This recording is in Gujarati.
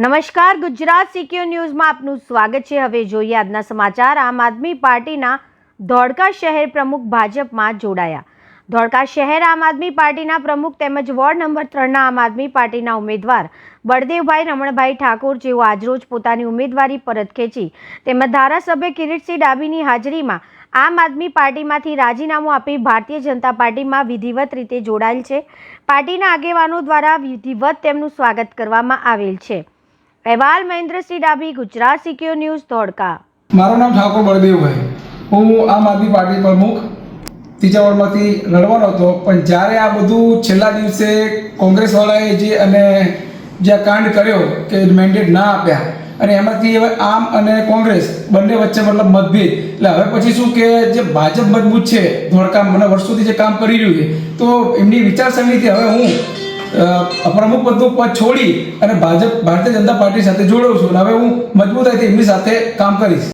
નમસ્કાર, ગુજરાત સીક્યુ ન્યૂઝમાં આપનું સ્વાગત છે। હવે જોઈએ આજના સમાચાર। આમ આદમી પાર્ટીના ધોળકા શહેર પ્રમુખ ભાજપમાં જોડાયા। ધોળકા શહેર આમ આદમી પાર્ટીના પ્રમુખ તેમજ વોર્ડ નંબર 3ના આમ આદમી પાર્ટીના ઉમેદવાર બળદેવભાઈ રમણભાઈ ઠાકોર, જેઓ આજરોજ પોતાની ઉમેદવારી પરત ખેંચી તેમજ ધારાસભ્ય કિરીટસિંહ ડાભીની હાજરીમાં આમ આદમી પાર્ટીમાંથી રાજીનામું આપી ભારતીય જનતા પાર્ટીમાં વિધિવત રીતે જોડાયેલ છે। પાર્ટીના આગેવાનો દ્વારા વિધિવત તેમનું સ્વાગત કરવામાં આવેલ છે। અહેવાલ મહેન્દ્રસિંહ ડાભી, ગુજરાત સીક્યુ ન્યૂઝ, ધોળકા। મારું નામ ઠાકોર બળદેવભાઈ, હું આમ આદમી પાર્ટી પ્રમુખ ત્રીજા વોર્ડમાંથી લડવાનો હતો, પણ જ્યારે આ બધું છેલ્લા દિવસે કોંગ્રેસવાળાએ જે કાંડ કર્યો કે મેન્ડેટ ના આપ્યા અને એમાંથી હવે આમ અને કોંગ્રેસ બંને વચ્ચે મતલબ મતભેદ, એટલે હવે પછી શું કે જે ભાજપ મજબૂત છે ધોળકા, મને વર્ષોથી જે કામ કરી રહ્યું છે, તો એમની વિચારસરણીથી હવે હું પ્રમુખ પદનું પદ છોડી અને ભારતીય જનતા પાર્ટી સાથે જોડાઉં છું અને હવે હું મજબૂતાઈથી એમની સાથે કામ કરીશ।